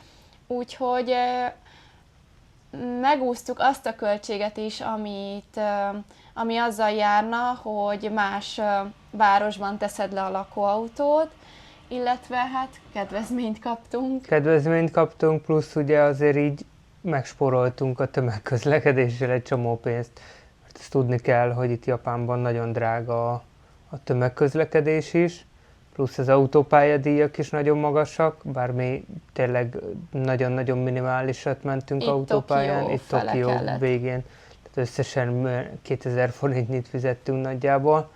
úgyhogy megúsztuk azt a költséget is, ami azzal járna, hogy más városban teszed le a lakóautót, illetve hát kedvezményt kaptunk. Kedvezményt kaptunk, plusz ugye azért így megspóroltunk a tömegközlekedéssel egy csomó pénzt. Mert ezt tudni kell, hogy itt Japánban nagyon drága a tömegközlekedés is, plusz az autópályadíjak is nagyon magasak, bár mi tényleg nagyon-nagyon minimálisat mentünk Itt autópályán, Tokió itt fele Tokió kellett. végén. Tehát összesen 2000 forintnyit fizettünk nagyjából.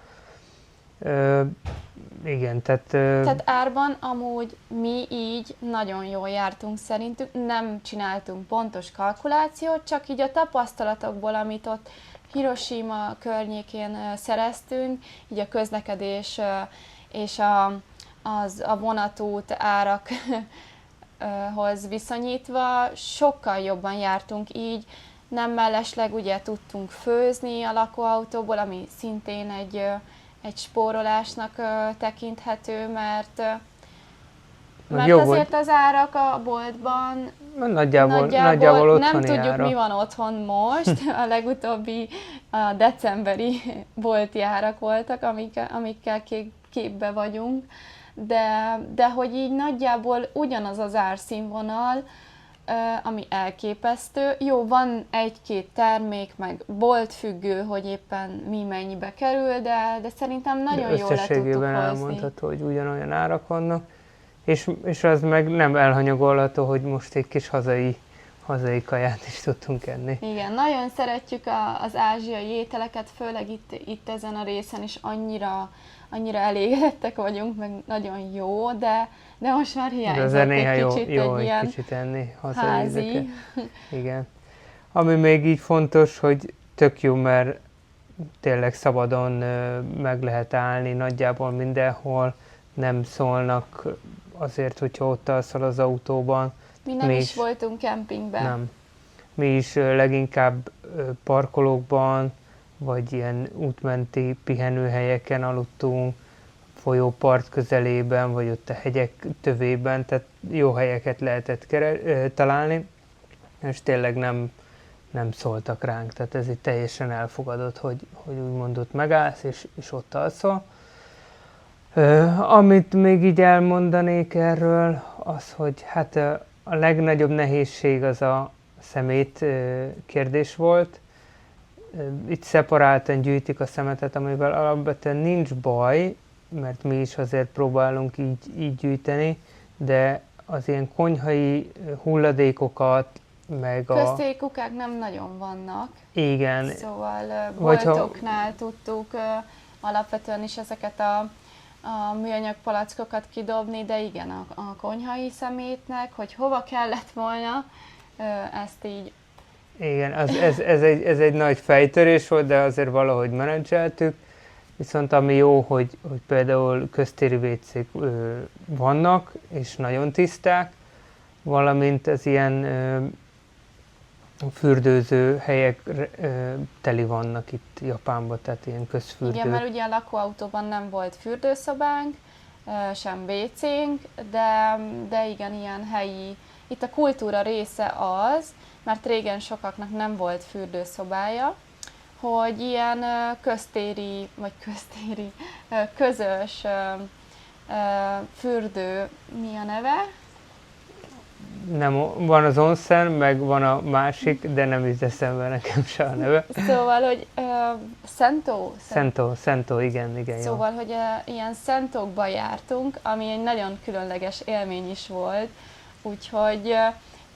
Igen, Tehát árban amúgy mi így nagyon jól jártunk szerintünk, nem csináltunk pontos kalkulációt, csak így a tapasztalatokból, amit ott Hiroshima környékén szereztünk, így a közlekedés és a vonatút árakhoz viszonyítva sokkal jobban jártunk így, nem mellesleg ugye tudtunk főzni a lakóautóból, ami szintén egy spórolásnak tekinthető, mert jó azért az árak a boltban nagyjából nem otthoni tudjuk, árak. mi van otthon most. A legutóbbi a decemberi bolti árak voltak, amikkel képbe vagyunk, de hogy így nagyjából ugyanaz az árszínvonal, ami elképesztő. Jó, van egy-két termék, meg boltfüggő, hogy éppen mi mennyibe kerül, de szerintem nagyon jól le tudtuk Összességében hozni. elmondható, hogy ugyanolyan árak vannak, és az meg nem elhanyagolható, hogy most egy kis hazai kaját is tudtunk enni. Igen, nagyon szeretjük az ázsiai ételeket, főleg itt ezen a részen is annyira elégedettek vagyunk, meg nagyon jó, de most már De hiányzott azért néha egy jó, kicsit jó egy egy ilyen kicsit enni hazai házi. ízeket. Igen. Ami még így fontos, hogy tök jó, mert tényleg szabadon meg lehet állni nagyjából mindenhol, nem szólnak azért, hogyha ott alszol az autóban. Mi nem Mi is is. voltunk kempingben. Nem. Mi is leginkább parkolókban, vagy ilyen útmenti pihenőhelyeken aludtunk, folyópart közelében, vagy ott a hegyek tövében, tehát jó helyeket lehetett találni, és tényleg nem szóltak ránk, tehát ez itt teljesen elfogadott, hogy úgymond ott megállsz, és ott alszol. Amit még így elmondanék erről, az, hogy hát a legnagyobb nehézség az a szemét kérdés volt. Itt szeparáltan gyűjtik a szemetet, amivel alapvetően nincs baj, mert mi is azért próbálunk így gyűjteni, de az ilyen konyhai hulladékokat, meg Köztéri kukák nem nagyon vannak, igen, szóval Vagy ha- boltoknál tudtuk alapvetően is ezeket a műanyag palackokat kidobni, de igen, a konyhai szemétnek, hogy hova kellett volna, ezt így igen, ez egy nagy fejtörés volt, de azért valahogy menedzseltük. Viszont ami jó, hogy például köztéri vécék vannak, és nagyon tiszták, valamint az ilyen fürdőző helyek teli vannak itt Japánban, tehát ilyen közfürdő. igen, mert ugye a lakóautóban nem volt fürdőszobánk, sem WC-nk, de igen, ilyen helyi, itt a kultúra része az, mert régen sokaknak nem volt fürdőszobája, hogy ilyen közös fürdő, mi a neve? Nem, van az onsen, meg van a másik, de nem is eszembe nekem se a neve. Szóval, hogy Sento, igen, Szóval, hogy ilyen szentókba jártunk, ami egy nagyon különleges élmény is volt, úgyhogy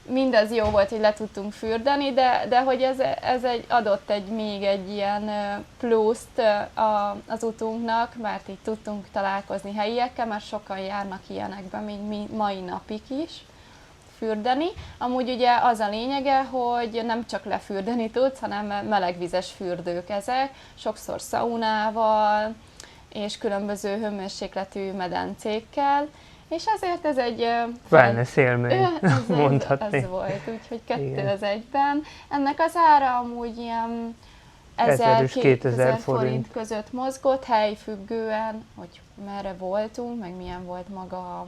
mindez jó volt, hogy le tudtunk fürdeni, de hogy ez adott még egy ilyen pluszt az utunknak, mert így tudtunk találkozni helyiekkel, mert sokan járnak ilyenekbe, még mi mai napig is fürdeni. Amúgy ugye az a lényege, hogy nem csak lefürdeni tudsz, hanem melegvizes fürdők ezek, sokszor szaunával és különböző hőmérsékletű medencékkel, és azért ez egy wellness élmény, mondhatni. Ez volt, úgyhogy 2 Igen. az egyben. Ennek az ára amúgy ilyen 1000 és 2000 forint között mozgott, helyfüggően, hogy merre voltunk, meg milyen volt maga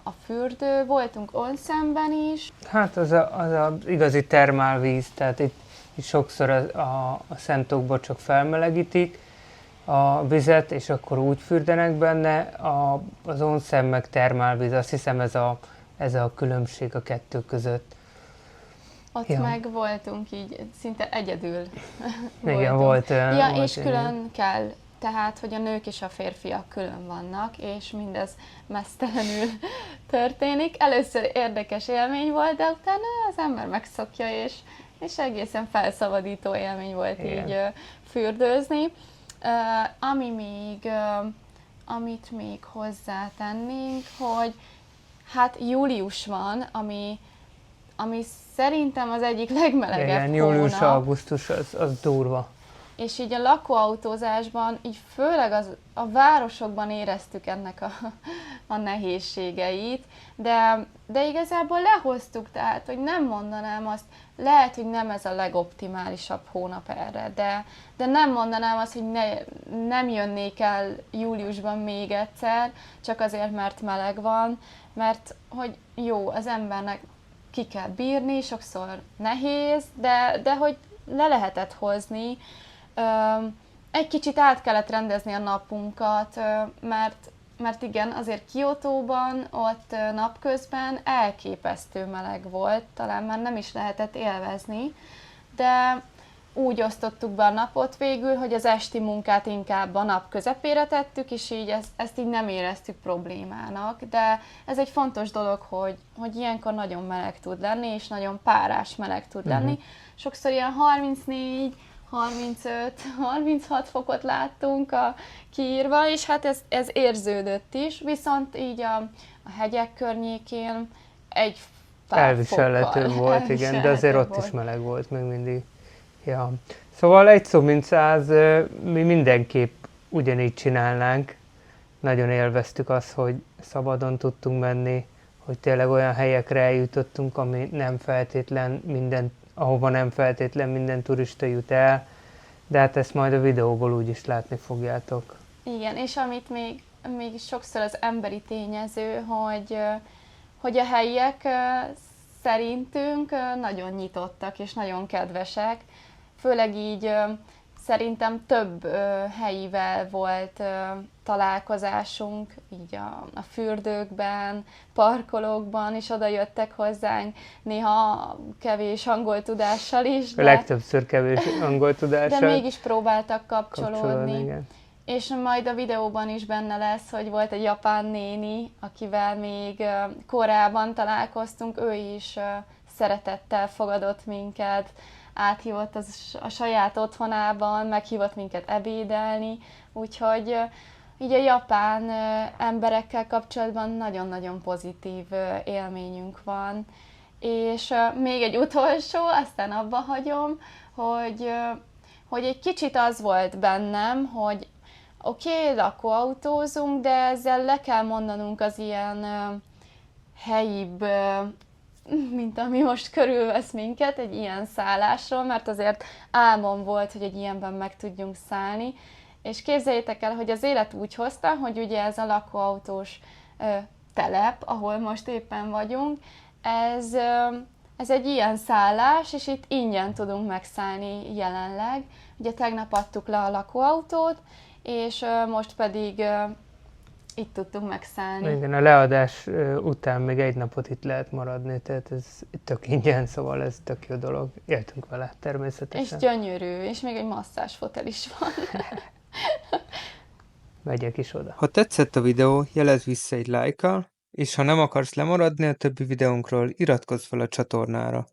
a fürdő. Voltunk onsenben is. Hát az a igazi termálvíz, tehát itt sokszor a szentokba csak felmelegítik a vizet, és akkor úgy fürdenek benne, az onsen meg termálvíz, azt hiszem ez a különbség a kettő között. Ott Ja. meg voltunk így szinte egyedül. Igen, volt olyan. Ja, volt és ilyen. külön kell, tehát, hogy a nők és a férfiak külön vannak, és mindez meztelenül történik. Először érdekes élmény volt, de utána az ember megszokja, és egészen felszabadító élmény volt Igen. így fürdőzni. Amit még hozzátennénk, hogy hát július van, ami szerintem az egyik legmelegebb Igen, hónap. július-augusztus az durva. És így a lakóautózásban, így főleg a városokban éreztük ennek a nehézségeit, de igazából lehoztuk, tehát, hogy nem mondanám azt, lehet, hogy nem ez a legoptimálisabb hónap erre, de nem mondanám azt, hogy nem jönnék el júliusban még egyszer, csak azért, mert meleg van, mert hogy jó, az embernek ki kell bírni, sokszor nehéz, de hogy le lehetett hozni. Egy kicsit át kellett rendezni a napunkat, mert igen, azért Kiotóban ott napközben elképesztő meleg volt, talán már nem is lehetett élvezni, de úgy osztottuk be a napot végül, hogy az esti munkát inkább a nap közepére tettük, és így ezt így nem éreztük problémának, de ez egy fontos dolog, hogy ilyenkor nagyon meleg tud lenni, és nagyon párás meleg tud lenni. Sokszor ilyen 34, 35, 36 fokot láttunk a kiírva, és hát ez érződött is, viszont így a hegyek környékén egy pár Elviselhető fokkal volt, igen, de azért ott volt. is meleg volt még mindig. Ja. Szóval egy szó mint száz, mi mindenképp ugyanígy csinálnánk. Nagyon élveztük azt, hogy szabadon tudtunk menni, hogy tényleg olyan helyekre eljutottunk, ami nem feltétlen ahova nem feltétlen minden turista jut el, de hát ezt majd a videóból úgyis látni fogjátok. Igen, és amit még sokszor az emberi tényező, hogy a helyiek szerintünk nagyon nyitottak és nagyon kedvesek, főleg így szerintem több helyivel volt találkozásunk, így a fürdőkben, parkolókban is oda jöttek hozzánk, néha kevés angol tudással is, Legtöbbször kevés angol tudással. de mégis próbáltak kapcsolódni. Igen. És majd a videóban is benne lesz, hogy volt egy japán néni, akivel még korábban találkoztunk, ő is szeretettel fogadott minket, áthívott a saját otthonában, meghívott minket ebédelni, úgyhogy így a japán emberekkel kapcsolatban nagyon-nagyon pozitív élményünk van. És még egy utolsó, aztán abba hagyom, hogy egy kicsit az volt bennem, hogy oké, lakóautózunk, de ezzel le kell mondanunk az ilyen helyibb, mint ami most körülvesz minket, egy ilyen szállásról, mert azért álmom volt, hogy egy ilyenben meg tudjunk szállni. És képzeljétek el, hogy az élet úgy hozta, hogy ugye ez a lakóautós telep, ahol most éppen vagyunk, ez egy ilyen szállás, és itt ingyen tudunk megszállni jelenleg. Ugye tegnap adtuk le a lakóautót, és most pedig itt tudtunk megszállni. Igen, a leadás után még egy napot itt lehet maradni, tehát ez tök ingyen, szóval ez tök jó dolog. Éltünk vele természetesen. És gyönyörű, és még egy masszázsfotel is van. Megyek is oda. Ha tetszett a videó, jelezd vissza egy lájkkal, és ha nem akarsz lemaradni a többi videónkról, iratkozz fel a csatornára.